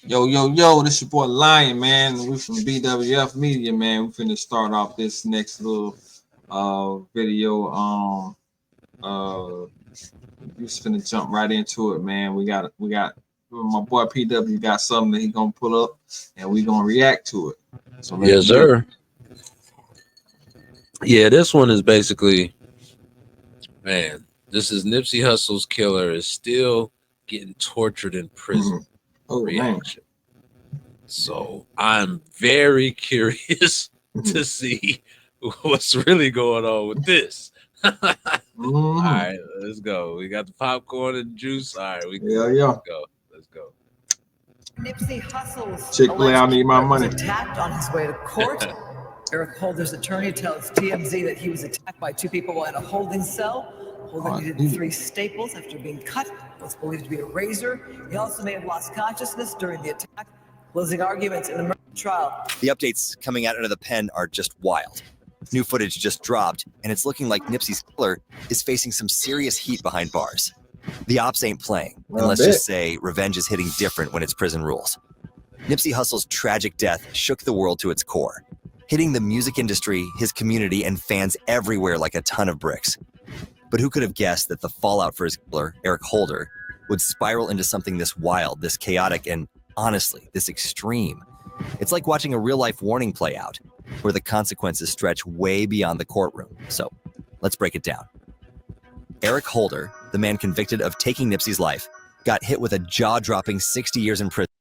Yo, yo, yo, this your boy Lion, man. We from BWF Media, man. We finna start off this next little video. We just finna jump right into it, man. We got my boy PW got something that he gonna pull up and we gonna react to it. So let's Yes, get it. sir. Yeah, this one is basically, man, this is Nipsey Hussle's killer is still getting tortured in prison Oh man. reaction. So I'm very curious to see what's really going on with this. All right, let's go. We got the popcorn and juice. All right, Yeah. let's go. Let's go. Nipsey Hussle's Chick-fil-A, I need my was money. attacked on his way to court. Eric Holder's attorney tells TMZ that he was attacked by two people while in a holding cell. Holder needed 3 staples after being cut. What's believed to be a razor. He also may have lost consciousness during the attack. Closing arguments in the murder trial. The updates coming out of the pen are just wild. New footage just dropped, and it's looking like Nipsey's killer is facing some serious heat behind bars. The ops ain't playing, and let's just say revenge is hitting different when it's prison rules. Nipsey Hussle's tragic death shook the world to its core, hitting the music industry, his community, and fans everywhere like a ton of bricks. But who could have guessed that the fallout for his killer, Eric Holder, would spiral into something this wild, this chaotic, and honestly, this extreme? It's like watching a real-life warning play out, where the consequences stretch way beyond the courtroom. So, let's break it down. Eric Holder, the man convicted of taking Nipsey's life, got hit with a jaw-dropping 60 years in prison.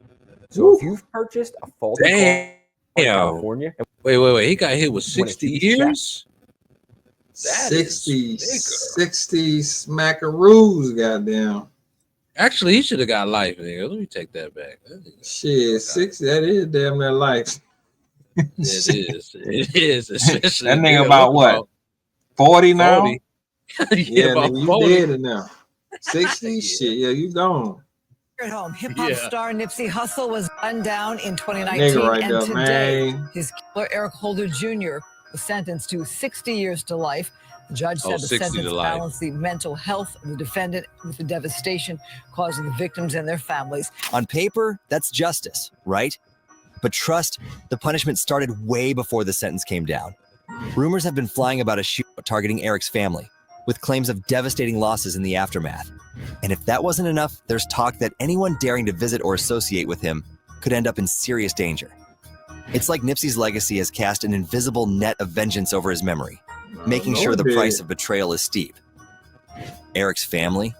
So if you've purchased a faulty car in California, Wait. He got hit with 60 years? 60 smackaroos, goddamn. Actually, he should have got life, nigga. Let me take that back. Shit, 60, that is damn near life. It is, especially that nigga about what? 40 now? 40. Yeah, about nigga, you 40. dead now. 60? Shit, yeah, you gone. At home, hip-hop star Nipsey Hussle was gunned down in 2019, Nigga right and there, today man. his killer Eric Holder Jr. was sentenced to 60 years to life. The judge said the 60 sentence to life. balanced the mental health of the defendant with the devastation caused to the victims and their families. On paper, that's justice, right? But trust, the punishment started way before the sentence came down. Rumors have been flying about a shootout targeting Eric's family, with claims of devastating losses in the aftermath. And if that wasn't enough, there's talk that anyone daring to visit or associate with him could end up in serious danger. It's like Nipsey's legacy has cast an invisible net of vengeance over his memory, making sure the price of betrayal is steep. Eric's family?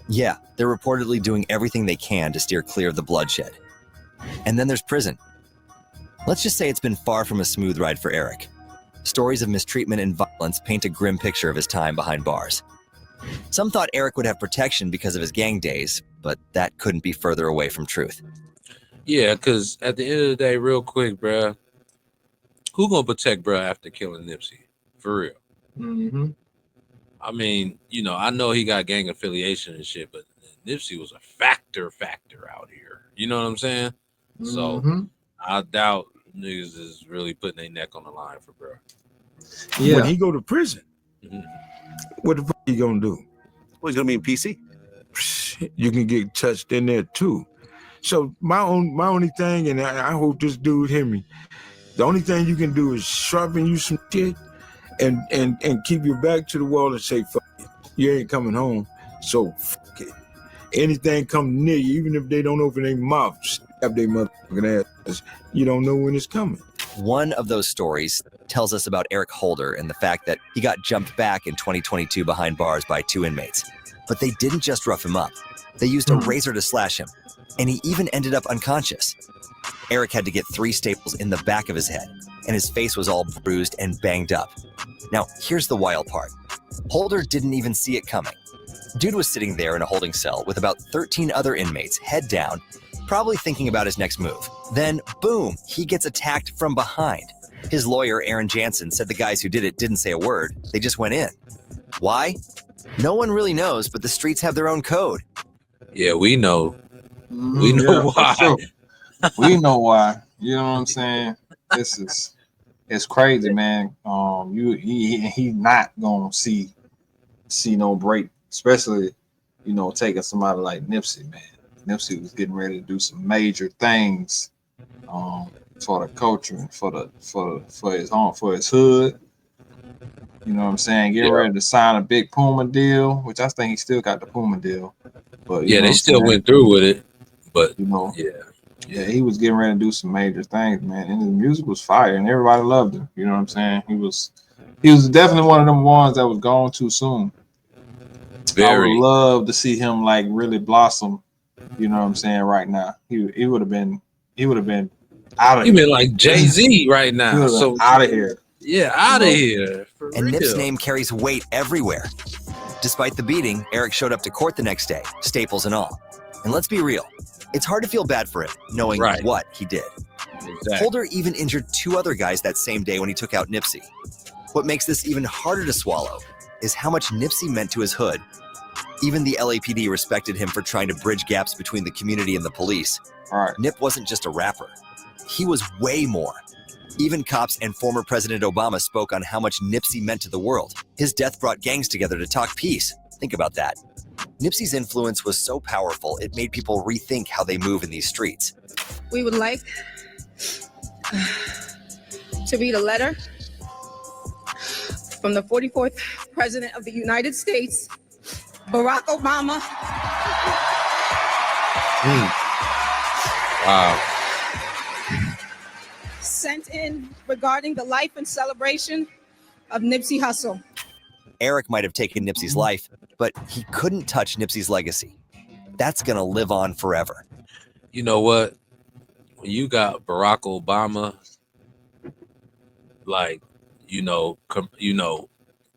Yeah, they're reportedly doing everything they can to steer clear of the bloodshed. And then there's prison. Let's just say it's been far from a smooth ride for Eric. Stories of mistreatment and violence paint a grim picture of his time behind bars. Some thought Eric would have protection because of his gang days, but that couldn't be further away from truth. Yeah, because at the end of the day, real quick, bruh, who gonna protect bruh after killing Nipsey? For real. Mm-hmm. I mean, I know he got gang affiliation and shit, but Nipsey was a factor out here. You know what I'm saying? So I doubt niggas is really putting their neck on the line for bro. Yeah. When he go to prison, what the fuck he gonna do? Well, he's gonna be in PC. You can get touched in there too. So my only thing, and I hope this dude hear me. The only thing you can do is sharpen you some shit and keep your back to the wall and say, fuck it. You ain't coming home. So fuck it. Anything come near you, even if they don't open their mouth, stab their motherfucking ass. You don't know when it's coming. One of those stories tells us about Eric Holder and the fact that he got jumped back in 2022 behind bars by 2 inmates. But they didn't just rough him up. They used a razor to slash him, and he even ended up unconscious. Eric had to get 3 staples in the back of his head, and his face was all bruised and banged up. Now, here's the wild part. Holder didn't even see it coming. Dude was sitting there in a holding cell with about 13 other inmates, head down, probably thinking about his next move. Then, boom, he gets attacked from behind. His lawyer, Aaron Jansen, said the guys who did it didn't say a word. They just went in. Why? No one really knows, but the streets have their own code. Yeah, we know. We know why. Sure. We know why. You know what I'm saying? It's crazy, man. He not gonna see no break, especially taking somebody like Nipsey, man. Nipsey was getting ready to do some major things for the culture and for his home, for his hood. You know what I'm saying? Getting ready to sign a big Puma deal, which I think he still got the Puma deal. But yeah, they still went through with it. But you know, yeah, he was getting ready to do some major things, man. And his music was fire, and everybody loved him. You know what I'm saying? He was definitely one of them ones that was gone too soon. I would love to see him like really blossom. You know what I'm saying? Right now, he would have been out of here. You been like Jay-Z right now. So out of here. Yeah, out of here. And Nip's name carries weight everywhere. Despite the beating, Eric showed up to court the next day, staples and all. And let's be real, it's hard to feel bad for him, knowing what he did. Exactly. Holder even injured 2 other guys that same day when he took out Nipsey. What makes this even harder to swallow is how much Nipsey meant to his hood. Even the LAPD respected him for trying to bridge gaps between the community and the police. Nip wasn't just a rapper. He was way more. Even cops and former President Obama spoke on how much Nipsey meant to the world. His death brought gangs together to talk peace. Think about that. Nipsey's influence was so powerful, it made people rethink how they move in these streets. We would like to read a letter from the 44th President of the United States, Barack Obama. Wow. Sent in regarding the life and celebration of Nipsey Hussle. Eric might have taken Nipsey's life, but he couldn't touch Nipsey's legacy. That's gonna live on forever. You know what? When you got Barack Obama, like,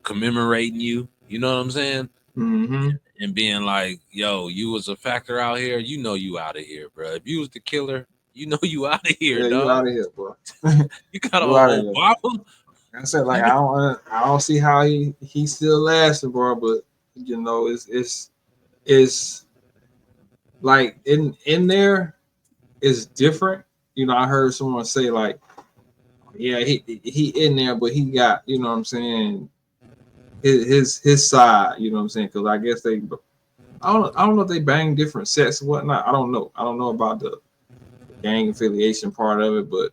commemorating you, you know what I'm saying? Mm-hmm. And being like, yo, you was a factor out here, you out of here, bro. If you was the killer, you out of here, dog. You out of here, bro. You got Obama. I said, like, I don't see how he still lasted, bro. But it's like in there is different. I heard someone say like, yeah, he in there, but he got, you know what I'm saying, his side, you know what I'm saying, because I guess I don't know if they bang different sets or whatnot. I don't know about the gang affiliation part of it, but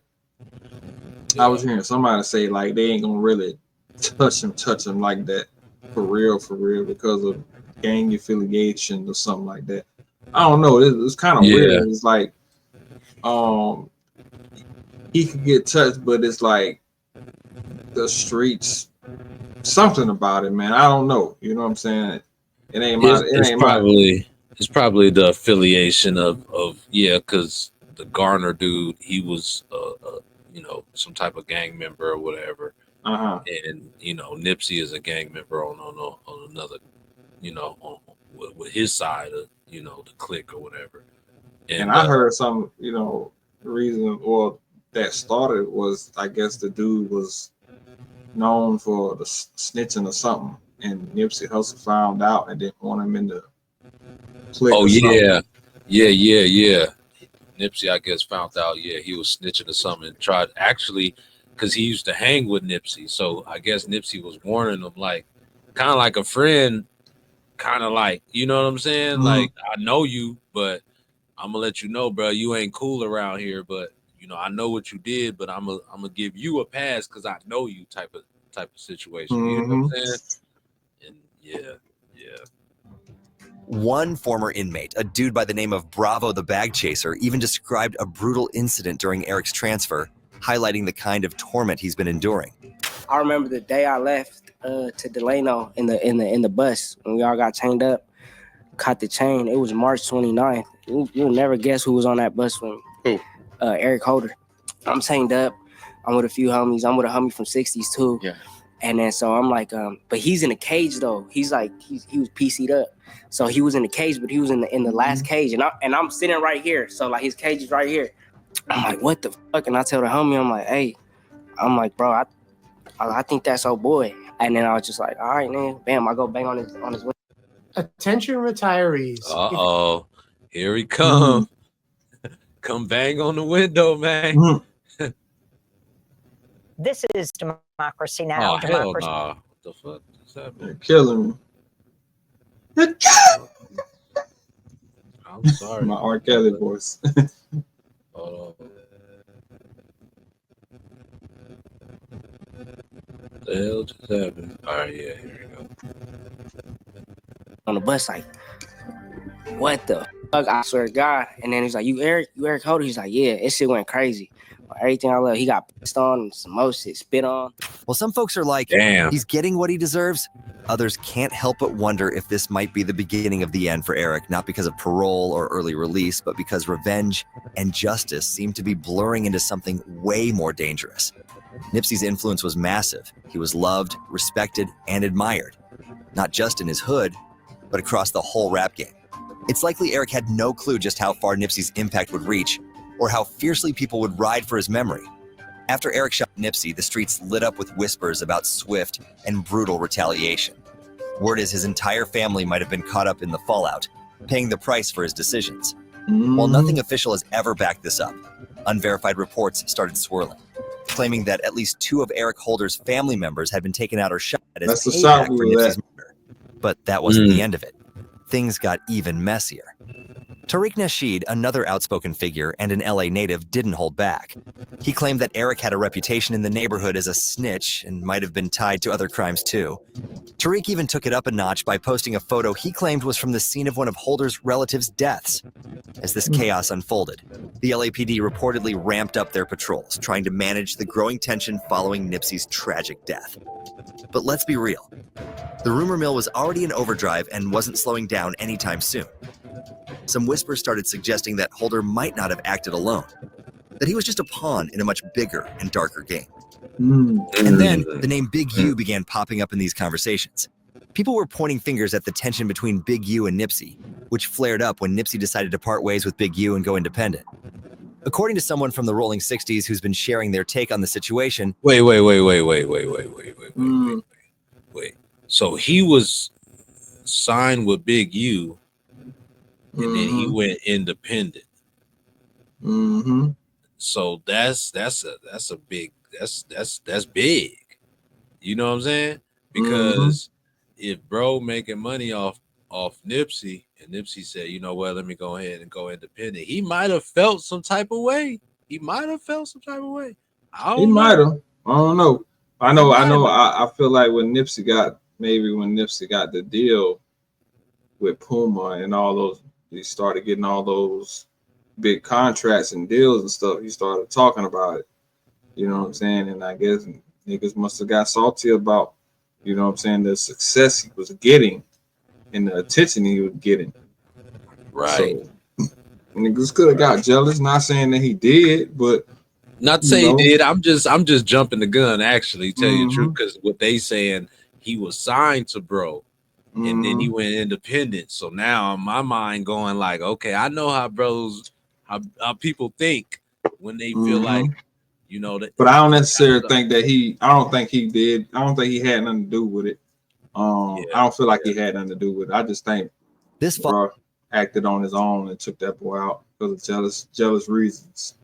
I was hearing somebody say like they ain't gonna really touch him like that for real because of gang affiliation or something like that. I don't know. It's kind of weird. It's like he could get touched, but it's like the streets, something about it, man. I don't know. You know what I'm saying? It ain't it's probably the affiliation of because the Garner dude, he was some type of gang member or whatever. And Nipsey is a gang member on another, with his side of the clique or whatever. And I heard some reason that started was, I guess the dude was known for the snitching or something, and Nipsey Hussle found out and didn't want him in the clique. Oh yeah. Nipsey, I guess, found out, he was snitching or something, and tried, actually, because he used to hang with Nipsey. So I guess Nipsey was warning him, like, kind of like a friend, kind of like, you know what I'm saying? Mm-hmm. Like, I know you, but I'm gonna let you know, bro, you ain't cool around here, but I know what you did, but I'm gonna give you a pass because I know you, type of situation. Mm-hmm. You know what I'm saying? And yeah. One former inmate, a dude by the name of Bravo the Bag Chaser, even described a brutal incident during Eric's transfer, highlighting the kind of torment he's been enduring. I remember the day I left to Delano in the bus when we all got chained up, caught the chain. It was March 29th. You'll never guess who was on that bus with me. Who? Eric Holder. I'm chained up. I'm with a few homies. I'm with a homie from 60s too. Yeah. And then so I'm like, but he's in a cage though. He's like, he was PC'd up. So he was in the cage, but he was in the last cage. And I'm sitting right here. So like his cage is right here. I'm like, what the fuck? And I tell the homie, I'm like, hey, bro, I think that's old boy. And then I was just like, all right, man. Bam, I go bang on his window. Attention retirees. Uh-oh. Here he come. Come bang on the window, man. This is democracy now. Oh, democracy. Hell nah. What the fuck is that? They're killing me. I I'm sorry. My R. Kelly voice. Hold on. What the hell just happened? All right, yeah, here we go. On the bus, like, what the fuck? I swear to God. And then he's like, you Eric Holder? He's like, yeah, it shit went crazy. Everything I love, he got pissed on and some more shit spit on. Well, some folks are like, Damn. he's getting what he deserves. Others can't help but wonder if this might be the beginning of the end for Eric, not because of parole or early release, but because revenge and justice seem to be blurring into something way more dangerous. Nipsey's influence was massive. He was loved, respected, and admired, not just in his hood, but across the whole rap game. It's likely Eric had no clue just how far Nipsey's impact would reach, or how fiercely people would ride for his memory. After Eric shot Nipsey, the streets lit up with whispers about swift and brutal retaliation. Word is his entire family might have been caught up in the fallout, paying the price for his decisions. While nothing official has ever backed this up, unverified reports started swirling, claiming that at least 2 of Eric Holder's family members had been taken out or shot as payback for Nipsey's murder. But that wasn't the end of it. Things got even messier. Tariq Nasheed, another outspoken figure and an LA native, didn't hold back. He claimed that Eric had a reputation in the neighborhood as a snitch and might have been tied to other crimes too. Tariq even took it up a notch by posting a photo he claimed was from the scene of one of Holder's relatives' deaths. As this chaos unfolded, the LAPD reportedly ramped up their patrols, trying to manage the growing tension following Nipsey's tragic death. But let's be real. The rumor mill was already in overdrive and wasn't slowing down anytime soon. Some whispers started suggesting that Holder might not have acted alone, that he was just a pawn in a much bigger and darker game. And then the name Big U began popping up in these conversations. People were pointing fingers at the tension between Big U and Nipsey, which flared up when Nipsey decided to part ways with Big U and go independent. According to someone from the Rolling 60s who's been sharing their take on the situation. Wait. So he was signed with Big U, and then he went independent. So that's big. That's big. You know what I'm saying? Because if bro making money off Nipsey, and Nipsey said, you know what, let me go ahead and go independent, he might have felt some type of way. He might have felt some type of way. I don't know. I don't know. I feel like when Nipsey got the deal with Puma and all those, he started getting all those big contracts and deals and stuff, he started talking about it. You know what I'm saying? And I guess niggas must have got salty about, you know what I'm saying, the success he was getting and the attention he was getting. Right. So, niggas could have got jealous. Not saying that he did, but not to say he did. I'm just jumping the gun, actually, tell you the truth, because what they saying, he was signed to bro, and then he went independent. So now my mind going like, okay, I know how how people think when they feel like, you know, that. But I don't necessarily think that I don't think he did. I don't think he had nothing to do with it. I don't feel like he had nothing to do with it. I just think this bro acted on his own and took that boy out because of jealous reasons.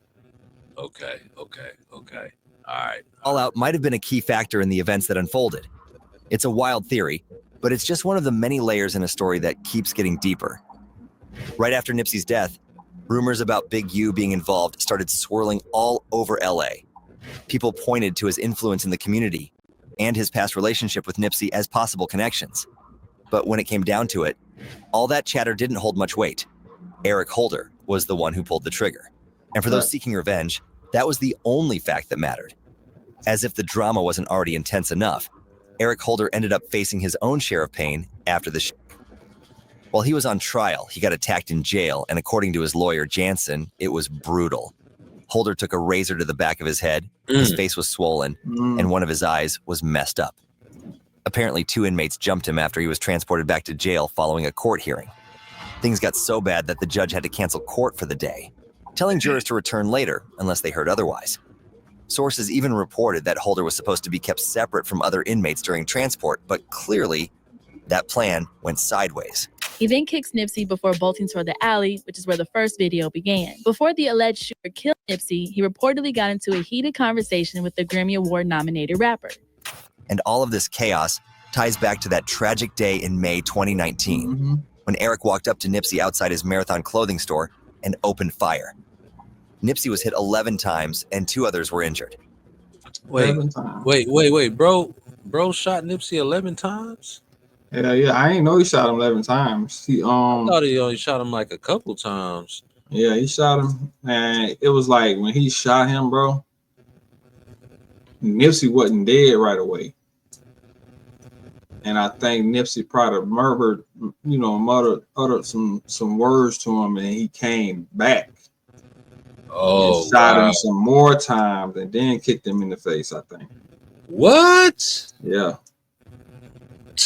Okay. All right. Fallout might have been a key factor in the events that unfolded. It's a wild theory, but it's just one of the many layers in a story that keeps getting deeper. Right after Nipsey's death, rumors about Big U being involved started swirling all over LA. People pointed to his influence in the community and his past relationship with Nipsey as possible connections. But when it came down to it, all that chatter didn't hold much weight. Eric Holder was the one who pulled the trigger. And for those seeking revenge, that was the only fact that mattered. As if the drama wasn't already intense enough, Eric Holder ended up facing his own share of pain after the show. While he was on trial, he got attacked in jail, and according to his lawyer, Jansen, it was brutal. Holder took a razor to the back of his head, his face was swollen, and one of his eyes was messed up. Apparently, 2 inmates jumped him after he was transported back to jail following a court hearing. Things got so bad that the judge had to cancel court for the day, telling jurors to return later unless they heard otherwise. Sources even reported that Holder was supposed to be kept separate from other inmates during transport, but clearly, that plan went sideways. He then kicks Nipsey before bolting toward the alley, which is where the first video began. Before the alleged shooter killed Nipsey, he reportedly got into a heated conversation with the Grammy Award-nominated rapper. And all of this chaos ties back to that tragic day in May 2019, when when Eric walked up to Nipsey outside his Marathon clothing store and opened fire. Nipsey was hit 11 times and 2 others were injured. Wait, bro shot Nipsey 11 times? Yeah, I ain't know he shot him 11 times. I thought he only shot him like a couple times. Yeah, he shot him, and it was like when he shot him, bro, Nipsey wasn't dead right away. And I think Nipsey probably uttered some words to him, and he came back. Oh, and shot him some more times, and then kicked him in the face, I think. What? Yeah.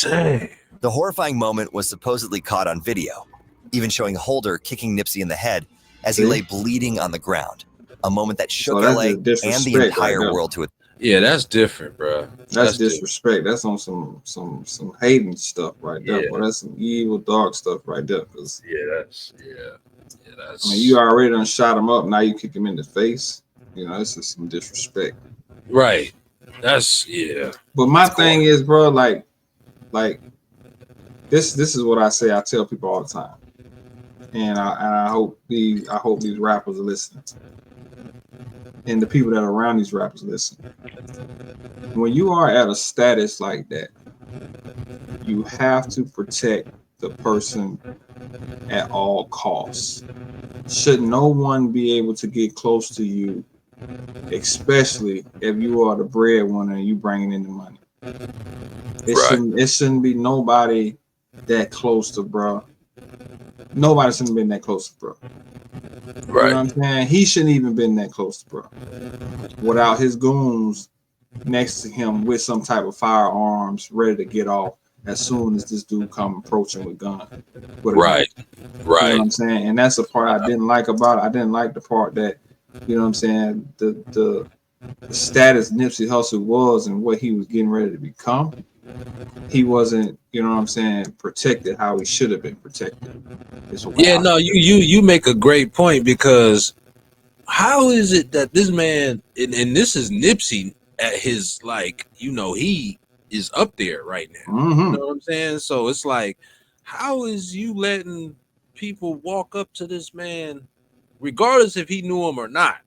Dang. The horrifying moment was supposedly caught on video, even showing Holder kicking Nipsey in the head as he lay bleeding on the ground. A moment that shook LA and the entire world to it. Yeah, that's different, bro. That's disrespect. That's on some hating stuff right there. Boy, that's some evil, dark stuff right there. That's. I mean, you already done shot him up. Now you kick him in the face. You know, this is some disrespect. Right. But my thing is, bro, like this is what I say. I tell people all the time, and I hope these rappers are listening, and the people that are around these rappers listen. When you are at a status like that, you have to protect the person at all costs. Should no one be able to get close to you, especially if you are the breadwinner and you bringing in the money? It shouldn't be nobody that close to bro. Nobody shouldn't have been that close to bro. You know what I'm saying? He shouldn't even been that close to bro. Without his goons next to him with some type of firearms ready to get off as soon as this dude come approaching with gun. Right. You know what I'm saying? And that's the part I didn't like about it. I didn't like the part that, you know what I'm saying, the status Nipsey Hussle was and what he was getting ready to become. He wasn't, you know what I'm saying, protected how he should have been protected. Yeah, no, you make a great point, because how is it that this man, and this is Nipsey at his, like, you know, he is up there right now. You know what I'm saying? So it's like, how is you letting people walk up to this man regardless if he knew him or not?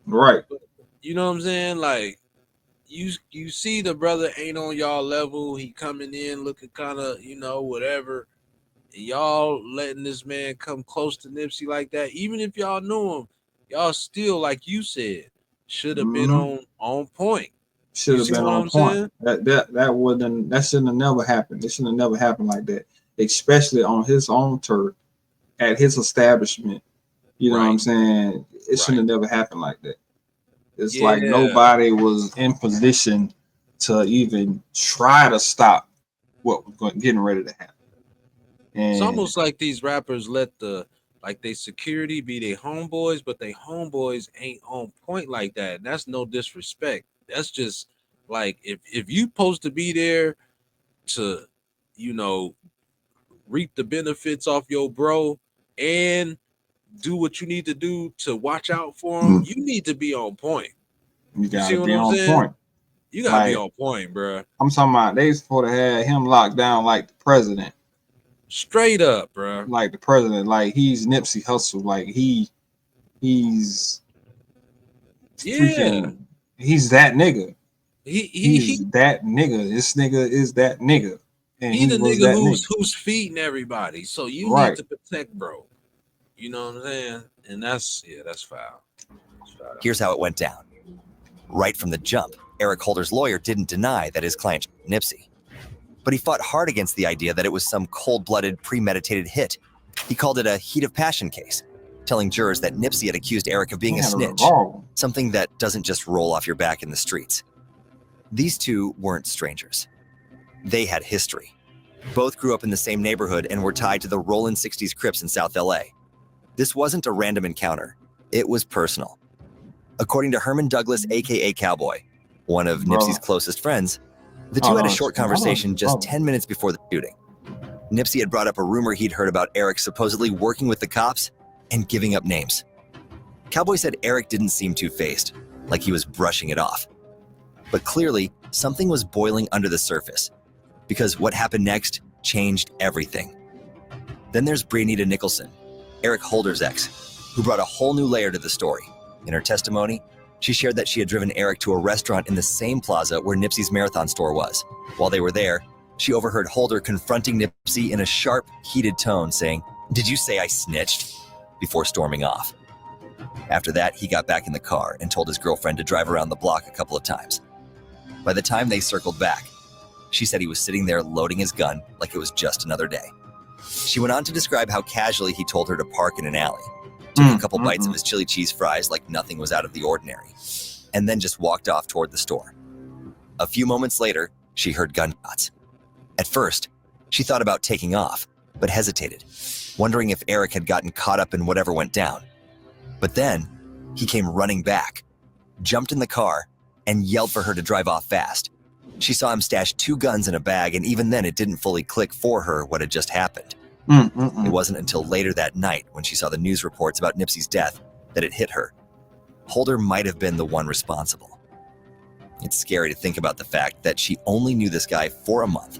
Right. You know what I'm saying? Like, you see the brother ain't on y'all level. He coming in looking kind of, you know, whatever. And y'all letting this man come close to Nipsey like that. Even if y'all knew him, y'all still, like you said, should have been on point. Should have been on point. That shouldn't have never happened. It shouldn't have never happened like that, especially on his own turf at his establishment. You know what I'm saying? It shouldn't have never happened like that. It's like nobody was in position to even try to stop what was getting ready to happen. And it's almost like these rappers let they security be their homeboys, but they homeboys ain't on point like that. And that's no disrespect. That's just like, if you supposed to be there to, you know, reap the benefits off your bro and do what you need to do to watch out for him, you need to be on point. You gotta be on point. You gotta be on point, bro. I'm talking about they supposed to have him locked down like the president. Straight up, bro. Like the president, like he's Nipsey Hussle, like he's freaking, he's that nigga. He's that nigga. This nigga is that nigga. And he the nigga who's feeding everybody. So you need to protect bro. You know what I'm saying? And that's foul. Here's how it went down. Right from the jump, Eric Holder's lawyer didn't deny that his client shot Nipsey. But he fought hard against the idea that it was some cold-blooded, premeditated hit. He called it a heat of passion case, telling jurors that Nipsey had accused Eric of being a snitch, something that doesn't just roll off your back in the streets. These two weren't strangers. They had history. Both grew up in the same neighborhood and were tied to the Rollin' 60s Crips in South LA. This wasn't a random encounter. It was personal. According to Herman Douglas, aka Cowboy, one of Nipsey's closest friends, the two had a short conversation just 10 minutes before the shooting. Nipsey had brought up a rumor he'd heard about Eric supposedly working with the cops and giving up names. Cowboy said Eric didn't seem too fazed, like he was brushing it off. But clearly, something was boiling under the surface, because what happened next changed everything. Then there's Brianita Nicholson, Eric Holder's ex, who brought a whole new layer to the story. In her testimony, she shared that she had driven Eric to a restaurant in the same plaza where Nipsey's Marathon store was. While they were there, she overheard Holder confronting Nipsey in a sharp, heated tone, saying, "Did you say I snitched?" before storming off. After that, he got back in the car and told his girlfriend to drive around the block a couple of times. By the time they circled back, she said he was sitting there loading his gun like it was just another day. She went on to describe how casually he told her to park in an alley, took a couple bites of his chili cheese fries like nothing was out of the ordinary, and then just walked off toward the store. A few moments later, she heard gunshots. At first, she thought about taking off, but hesitated, wondering if Eric had gotten caught up in whatever went down. But then, he came running back, jumped in the car, and yelled for her to drive off fast. She saw him stash 2 guns in a bag, and even then it didn't fully click for her what had just happened. It wasn't until later that night, when she saw the news reports about Nipsey's death, that it hit her. Holder might have been the one responsible. It's scary to think about the fact that she only knew this guy for a month,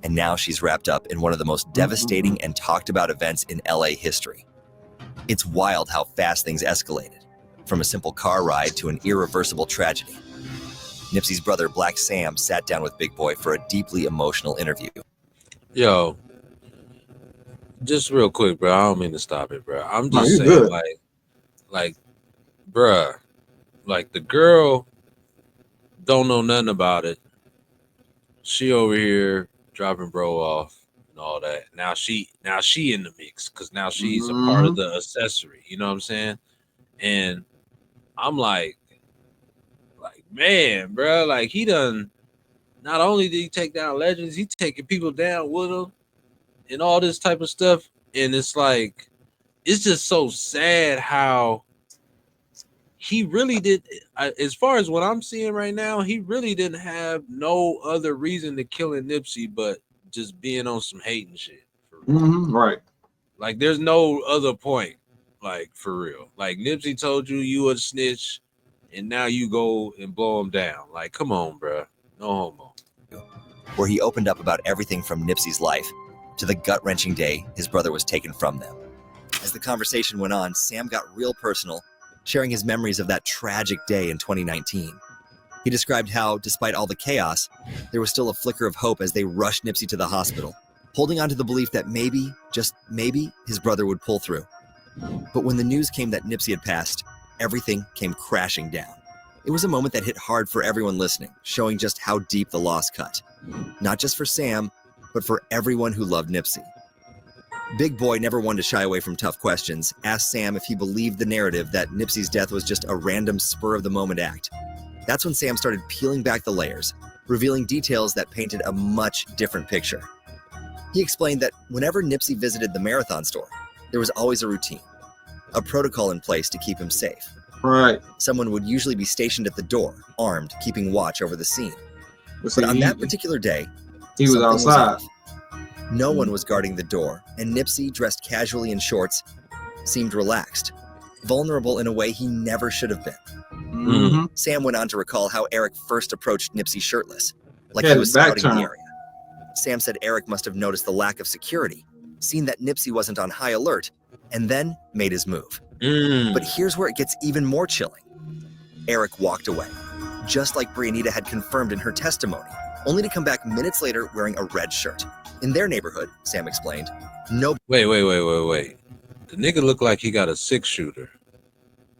and now she's wrapped up in one of the most devastating and talked about events in LA history. It's wild how fast things escalated, from a simple car ride to an irreversible tragedy. Nipsey's brother, Black Sam, sat down with Big Boy for a deeply emotional interview. Yo, just real quick, bro. I don't mean to stop it, bro. I'm just saying, like, bruh, like the girl don't know nothing about it. She over here dropping bro off and all that. Now she in the mix because now she's a part of the accessory. You know what I'm saying? And I'm like, man, bro, like he done. Not only did he take down legends, he taking people down with him and all this type of stuff. And it's like, it's just so sad how he really did. As far as what I'm seeing right now, he really didn't have no other reason to killing Nipsey but just being on some hating shit. Right. Like, there's no other point. Like, for real. Like, Nipsey told you a snitch, and now you go and blow him down. Like, come on, bro. No homo. Where he opened up about everything from Nipsey's life to the gut-wrenching day his brother was taken from them. As the conversation went on, Sam got real personal, sharing his memories of that tragic day in 2019. He described how, despite all the chaos, there was still a flicker of hope as they rushed Nipsey to the hospital, holding on to the belief that maybe, just maybe, his brother would pull through. But when the news came that Nipsey had passed, everything came crashing down. It was a moment that hit hard for everyone listening, showing just how deep the loss cut. Not just for Sam, but for everyone who loved Nipsey. Big Boy, never one to shy away from tough questions, asked Sam if he believed the narrative that Nipsey's death was just a random spur-of-the-moment act. That's when Sam started peeling back the layers, revealing details that painted a much different picture. He explained that whenever Nipsey visited the Marathon store, there was always a routine, a protocol in place to keep him safe. Right. Someone would usually be stationed at the door, armed, keeping watch over the scene. But on that particular day, he was outside. No one was guarding the door, and Nipsey, dressed casually in shorts, seemed relaxed, vulnerable in a way he never should have been. Sam went on to recall how Eric first approached Nipsey shirtless, like he was scouting the area. Sam said Eric must have noticed the lack of security, seen that Nipsey wasn't on high alert, and then made his move. But here's where it gets even more chilling. Eric walked away, just like Brianita had confirmed in her testimony, only to come back minutes later wearing a red shirt. In their neighborhood, Sam explained, no. Wait. The nigga looked like he got a 6-shooter.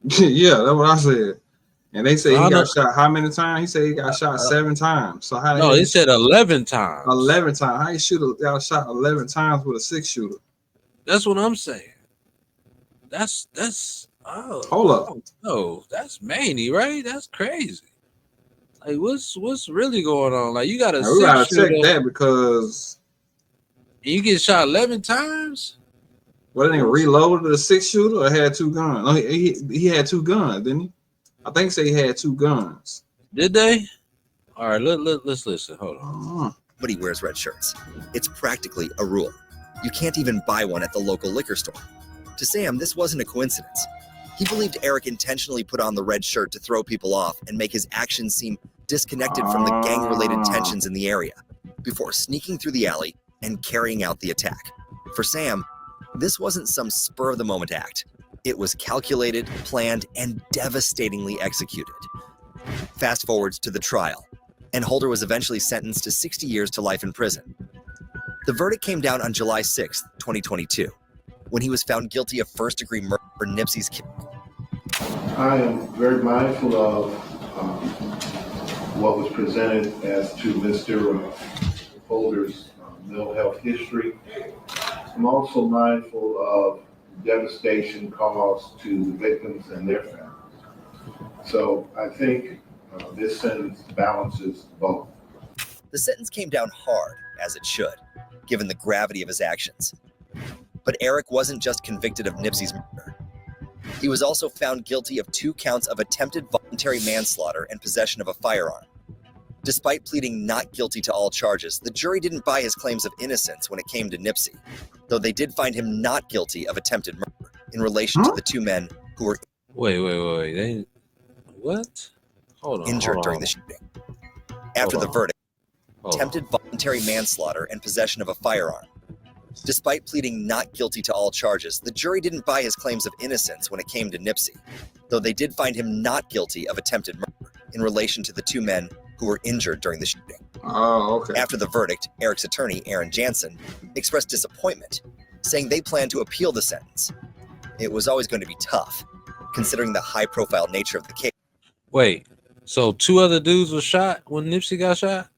Yeah, that's what I said. And they say he got shot how many times? He said he got shot 7 times. So how? No, he said 11 times. 11 times. How you got shot 11 times with a 6-shooter? That's what I'm saying. That's hold up. No, that's Manny, right? That's crazy. Like, what's really going on? Like, you got a 6-shooter. We gotta check that because you get shot 11 times. Well, they reloaded a 6-shooter or had 2 guns? No, he had 2 guns, didn't he? I think he had 2 guns. Did they? All right, let's listen. Hold on. But he wears red shirts. It's practically a rule. You can't even buy one at the local liquor store. To Sam, this wasn't a coincidence. He believed Eric intentionally put on the red shirt to throw people off and make his actions seem disconnected from the gang-related tensions in the area, before sneaking through the alley and carrying out the attack. For Sam, This wasn't some spur-of-the-moment act. It was calculated, planned, and devastatingly executed. Fast forwards to the trial, and Holder was eventually sentenced to 60 years to life in prison. The verdict came down on July 6, 2022, when he was found guilty of first-degree murder for Nipsey's killing. I am very mindful of what was presented as to Mr. Holder's mental health history. I'm also mindful of devastation caused to the victims and their families. So I think this sentence balances both. The sentence came down hard, as it should, given the gravity of his actions. But Eric wasn't just convicted of Nipsey's murder. He was also found guilty of 2 counts of attempted voluntary manslaughter and possession of a firearm. Despite pleading not guilty to all charges, the jury didn't buy his claims of innocence when it came to Nipsey, though they did find him not guilty of attempted murder in relation to the 2 men who were injured during the shooting. After the verdict, attempted voluntary manslaughter and possession of a firearm. Despite pleading not guilty to all charges, the jury didn't buy his claims of innocence when it came to Nipsey, though they did find him not guilty of attempted murder in relation to the 2 men who were injured during the shooting. After the verdict, Eric's attorney, Aaron Jansen, expressed disappointment, saying they plan to appeal the sentence. It was always going to be tough, considering the high-profile nature of the case. Wait, so 2 other dudes were shot when Nipsey got shot?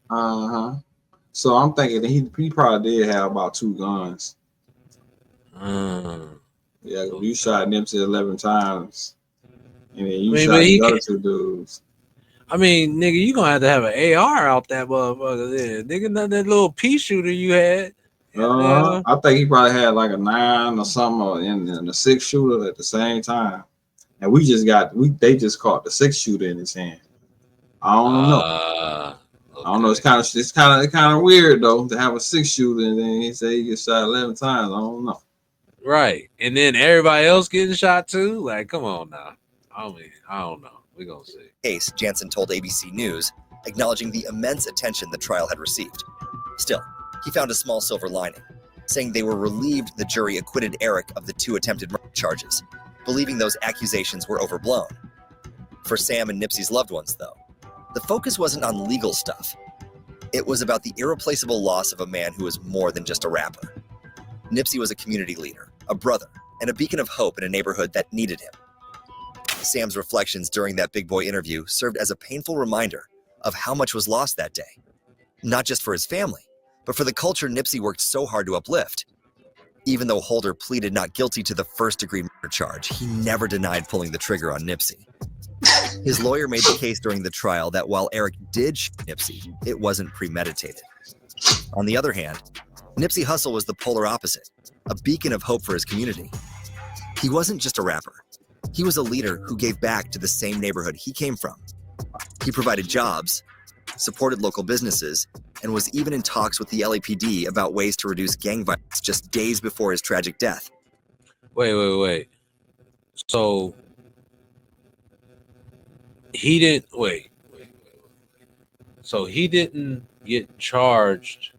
So I'm thinking that he probably did have about 2 guns. Yeah, you shot Nipsey 11 times, and then you shot the other 2 dudes. I mean, nigga, you gonna have to have an AR out that motherfucker there. Nigga, not that little pea shooter you had. I think he probably had like a 9 or something and a 6 shooter at the same time. And they just caught the 6 shooter in his hand. I don't know. I don't know. It's kind of weird though to have a 6 shooter and then he say he gets shot 11 times. I don't know. Right, and then everybody else getting shot too. Like, come on now. I mean, I don't know. We're gonna see. Case, Jansen told ABC News, acknowledging the immense attention the trial had received. Still, he found a small silver lining, saying they were relieved the jury acquitted Eric of the 2 attempted murder charges, believing those accusations were overblown. For Sam and Nipsey's loved ones, though, the focus wasn't on legal stuff. It was about the irreplaceable loss of a man who was more than just a rapper. Nipsey was a community leader, a brother, and a beacon of hope in a neighborhood that needed him. Sam's reflections during that Big Boy interview served as a painful reminder of how much was lost that day. Not just for his family, but for the culture Nipsey worked so hard to uplift. Even though Holder pleaded not guilty to the first-degree murder charge, he never denied pulling the trigger on Nipsey. His lawyer made the case during the trial that while Eric did shoot Nipsey, it wasn't premeditated. On the other hand, Nipsey Hussle was the polar opposite, a beacon of hope for his community. He wasn't just a rapper. He was a leader who gave back to the same neighborhood he came from. He provided jobs, supported local businesses, and was even in talks with the LAPD about ways to reduce gang violence just days before his tragic death. Wait. So he didn't wait. So he didn't get charged.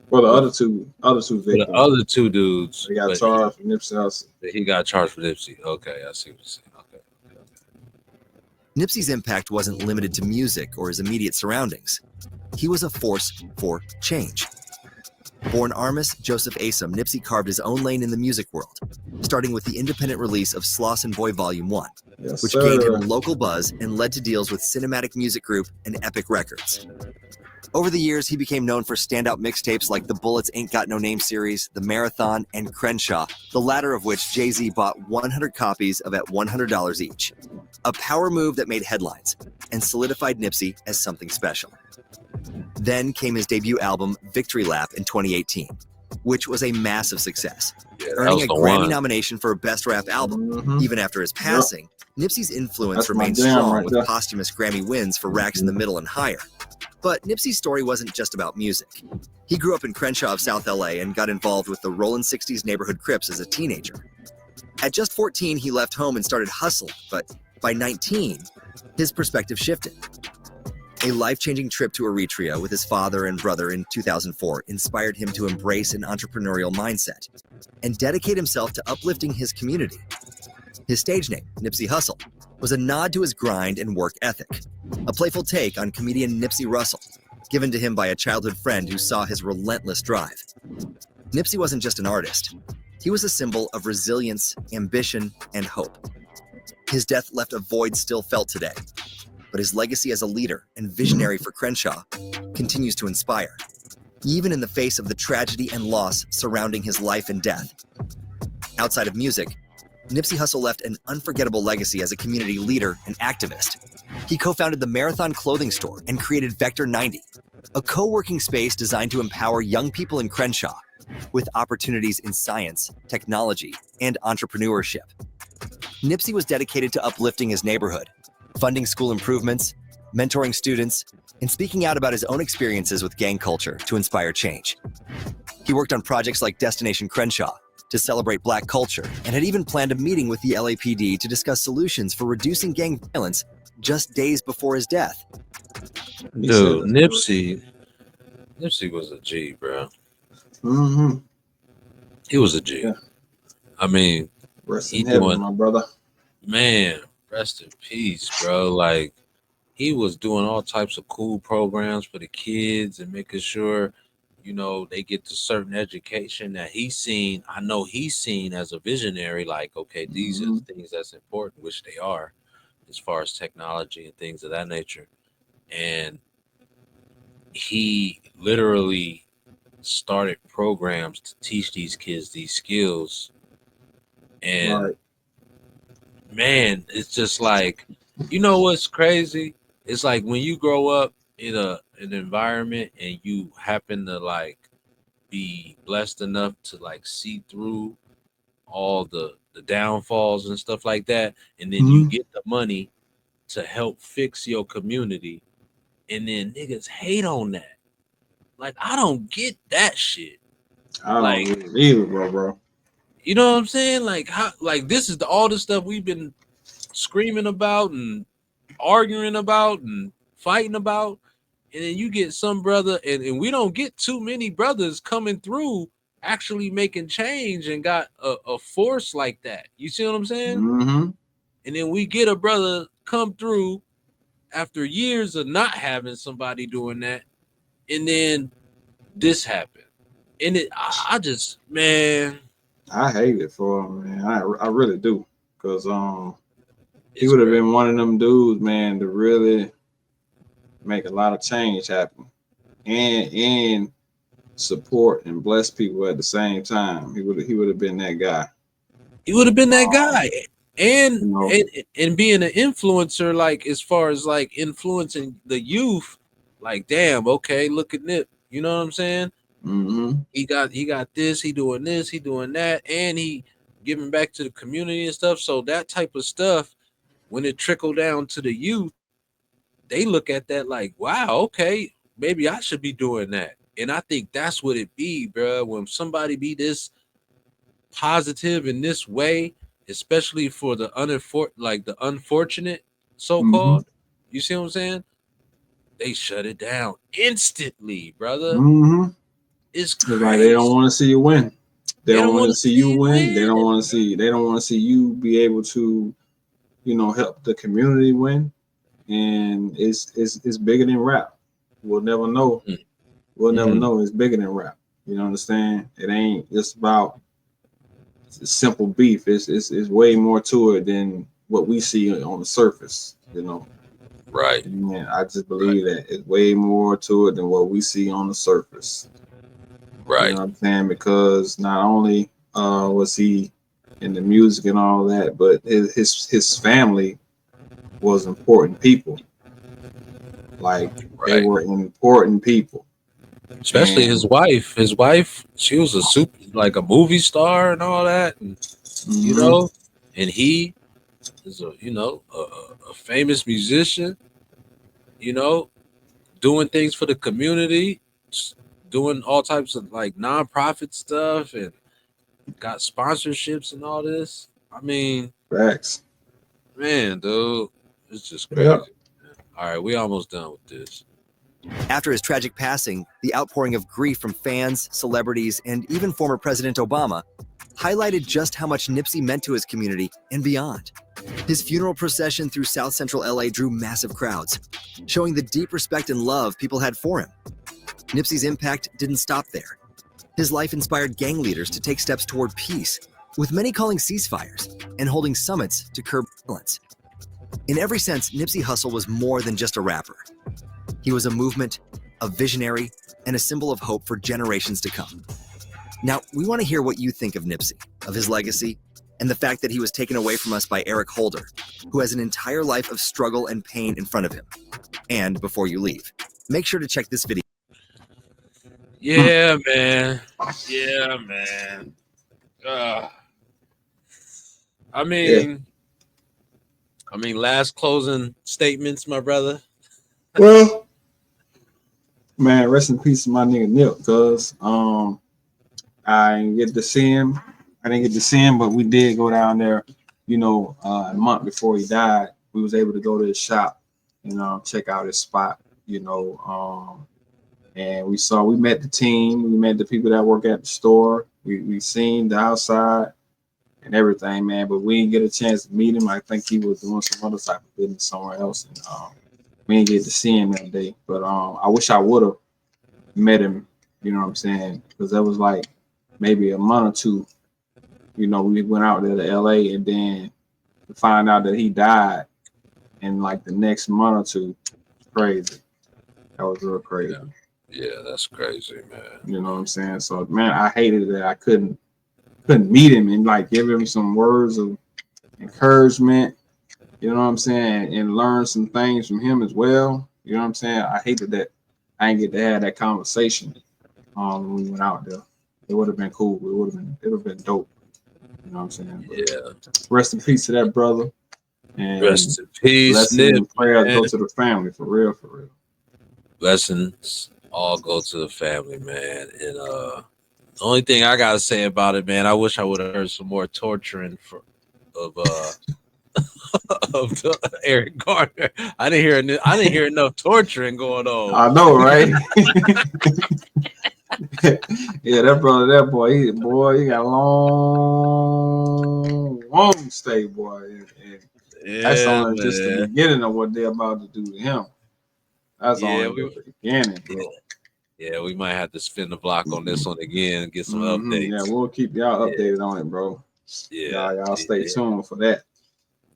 Well, the other two victims. The other 2 dudes. They got charged for Nipsey Hussle. He got charged for Nipsey. Okay, I see what you're saying. Okay. Nipsey's impact wasn't limited to music or his immediate surroundings. He was a force for change. Born Armis Joseph Asom, Nipsey carved his own lane in the music world, starting with the independent release of Slauson Boy Volume 1, which gained him local buzz and led to deals with Cinematic Music Group and Epic Records. Over the years, he became known for standout mixtapes like the Bullets Ain't Got No Name series, The Marathon, and Crenshaw, the latter of which Jay-Z bought 100 copies of at $100 each. A power move that made headlines and solidified Nipsey as something special. Then came his debut album, Victory Lap, in 2018, which was a massive success, earning a Grammy nomination for Best Rap Album. Even after his passing, Nipsey's influence remained strong with posthumous Grammy wins for Racks in the Middle and Higher. But Nipsey's story wasn't just about music. He grew up in Crenshaw of South LA and got involved with the Rollin' 60s neighborhood Crips as a teenager. At just 14, he left home and started hustling, but by 19, his perspective shifted. A life-changing trip to Eritrea with his father and brother in 2004 inspired him to embrace an entrepreneurial mindset and dedicate himself to uplifting his community. His stage name, Nipsey Hussle, was a nod to his grind and work ethic, a playful take on comedian Nipsey Hussle, given to him by a childhood friend who saw his relentless drive. Nipsey wasn't just an artist. He was a symbol of resilience, ambition, and hope. His death left a void still felt today, but his legacy as a leader and visionary for Crenshaw continues to inspire, even in the face of the tragedy and loss surrounding his life and death. Outside of music, Nipsey Hussle left an unforgettable legacy as a community leader and activist. He co-founded the Marathon Clothing Store and created Vector 90, a co-working space designed to empower young people in Crenshaw with opportunities in science, technology, and entrepreneurship. Nipsey was dedicated to uplifting his neighborhood, funding school improvements, mentoring students, and speaking out about his own experiences with gang culture to inspire change. He worked on projects like Destination Crenshaw to celebrate Black culture and had even planned a meeting with the LAPD to discuss solutions for reducing gang violence just days before his death. Dude, Nipsey was a G, bro. Mm-hmm. He was a G. Yeah. I mean, rest in heaven, my brother. Man, rest in peace, bro. Like, he was doing all types of cool programs for the kids and making sure, you know, they get to certain education that he's seen. I know he's seen as a visionary, like, okay, these are the things that's important, which they are, as far as technology and things of that nature. And he literally started programs to teach these kids these skills. And man, it's just like, you know what's crazy? It's like when you grow up in an environment and you happen to like be blessed enough to like see through all the downfalls and stuff like that, and then you get the money to help fix your community, and then niggas hate on that. Like, I don't get that shit. I don't get it either, bro. You know what I'm saying? Like, how? Like, this is all the stuff we've been screaming about and arguing about and fighting about, and then you get some brother, and we don't get too many brothers coming through actually making change and got a force like that. You see what I'm saying? Mm-hmm. And then we get a brother come through after years of not having somebody doing that, and then this happened. And I just, man, I hate it for him, man. I really do, because he would have been one of them dudes, man, to really make a lot of change happen, and support and bless people at the same time. He would have been that guy. He would have been that guy. And, you know, and being an influencer, like as far as like influencing the youth, like, damn, okay, look at Nip. You know what I'm saying? Mm-hmm. He got this, he doing this, he doing that, and he giving back to the community and stuff. So that type of stuff, when it trickle down to the youth, they look at that like, wow, okay, maybe I should be doing that. And I think that's what it be, bro. When somebody be this positive in this way, especially for the unfortunate, so-called, you see what I'm saying? They shut it down instantly, brother. Mm-hmm. It's crazy. Like they don't want to see you win. They don't want to see you win. They don't want to see. They don't want to see you be able to, you know, help the community win. And it's bigger than rap. We'll never know. We'll never know. It's bigger than rap. You know, understand? It ain't just about simple beef. It's way more to it than what we see on the surface. You know. Right. And I just believe that it's way more to it than what we see on the surface. Right. You know what I'm saying? Because not only was he in the music and all that, but his family was important people. Like they were important people. Especially his wife. His wife, she was a movie star and all that, and you know, and he is a famous musician, you know, doing things for the community, doing all types of like nonprofit stuff, and got sponsorships and all this. I mean, facts, man, dude, it's just crazy. Yep. All right, we almost done with this. After his tragic passing, the outpouring of grief from fans, celebrities, and even former President Obama highlighted just how much Nipsey meant to his community and beyond. His funeral procession through South Central LA drew massive crowds, showing the deep respect and love people had for him. Nipsey's impact didn't stop there. His life inspired gang leaders to take steps toward peace, with many calling ceasefires and holding summits to curb violence. In every sense, Nipsey Hussle was more than just a rapper. He was a movement, a visionary, and a symbol of hope for generations to come. Now, we want to hear what you think of Nipsey, of his legacy, and the fact that he was taken away from us by Eric Holder, who has an entire life of struggle and pain in front of him. And before you leave, make sure to check this video. Yeah, man. Yeah, man. I mean, last closing statements, my brother. Well, man, rest in peace to my nigga Nip, cuz I didn't get to see him. But we did go down there, a month before he died. We was able to go to his shop, check out his spot, and we met the team, we met the people that work at the store. We seen the outside and everything, man, but we didn't get a chance to meet him. I think he was doing some other type of business somewhere else, and we didn't get to see him that day. But I wish I would have met him, you know what I'm saying? Because that was like maybe a month or two. We went out there to LA, and then to find out that he died in like the next month or two, crazy. That was real crazy. Yeah, that's crazy, man. You know what I'm saying? So, man, I hated that I couldn't meet him and like give him some words of encouragement. You know what I'm saying? And learn some things from him as well. You know what I'm saying? I hated that I didn't get to have that conversation when we went out there. It would have been cool. It would have been dope. You know what I'm saying? But yeah. Rest in peace to that brother. And rest in peace. Blessings and prayers go to the family, for real, for real. Blessings all go to the family, man. And the only thing I gotta say about it, man, I wish I would have heard some more torturing of Eric Garner. I didn't hear enough torturing going on. I know, right? Yeah, that boy, he got a long stay, boy. And that's only just the beginning of what they're about to do to him. That's only the beginning, bro. Yeah, we might have to spin the block on this one again and get some updates. Yeah, we'll keep y'all updated on it, bro. Yeah, y'all stay tuned for that.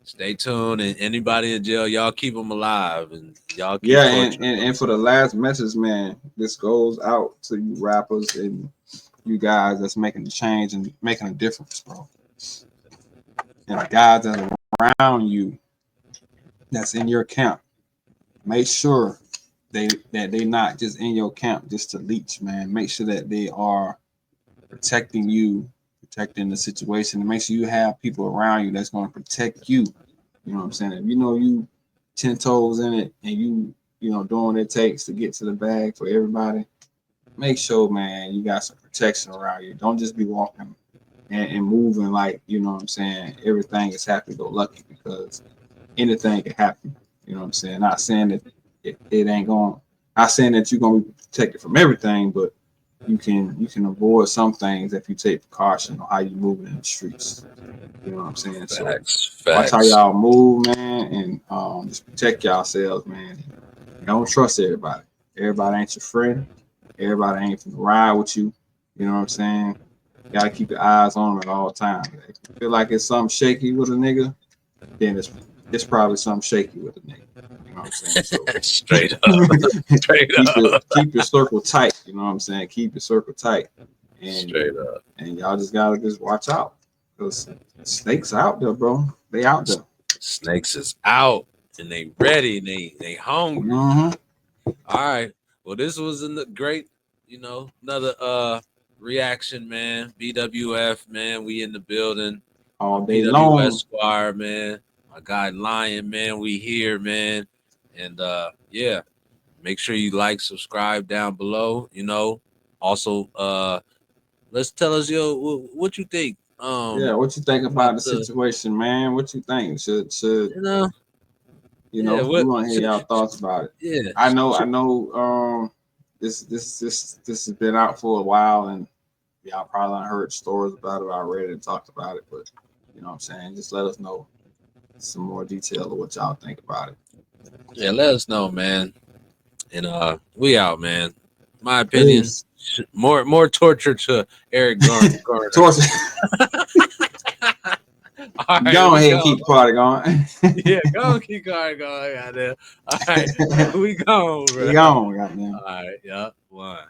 Stay tuned, and anybody in jail, y'all keep them alive, and y'all keep and for the last message, man, this goes out to you rappers and you guys that's making the change and making a difference, bro. And the guys that are around you that's in your camp, make sure that they not just in your camp just to leech, man. Make sure that they are protecting you, protecting the situation, and make sure you have people around you that's going to protect you. You know what I'm saying? If you know you 10 toes in it and you doing what it takes to get to the bag for everybody, make sure, man, you got some protection around you. Don't just be walking and moving like, you know what I'm saying, everything is happy-go-lucky, because anything can happen. You know what I'm saying? Not saying that it ain't going, not saying that you're going to be protected from everything, but you can avoid some things if you take precaution on how you move in the streets. You know what I'm saying? Facts. Watch how y'all move, man, and just protect yourselves, man. Don't trust everybody. Everybody ain't your friend. Everybody ain't finna ride with you. You know what I'm saying? You gotta keep your eyes on them at all times. If you feel like it's something shaky with a nigga, then it's probably something shaky with a nigga. You know what I'm saying? So, straight up. Keep your circle tight. You know what I'm saying? Keep your circle tight. And, straight up. And y'all just gotta watch out, because snakes out there, bro. They out there. Snakes is out, and they ready, and they hungry. Mm-hmm. All right. Well, this was a great, another reaction, man. BWF, man. We in the building. All day BWF long. Squire, man. My guy Lion, man. We here, man. And yeah, make sure you like, subscribe down below. Also, let's tell us what you think. What you think about the situation, man? What you think? Should You know, we want to hear y'all thoughts about it. Yeah, I know. This has been out for a while, and y'all probably heard stories about it. I read it and talked about it, but you know what I'm saying. Just let us know some more detail of what y'all think about it. Yeah, let us know, man. And we out, man. My opinion, more torture to Eric Garner. Torture. All right, go ahead and keep the party going. Yeah, go keep going, goddamn. All right, we gone, bro. We gone, goddamn. All right, yeah, one.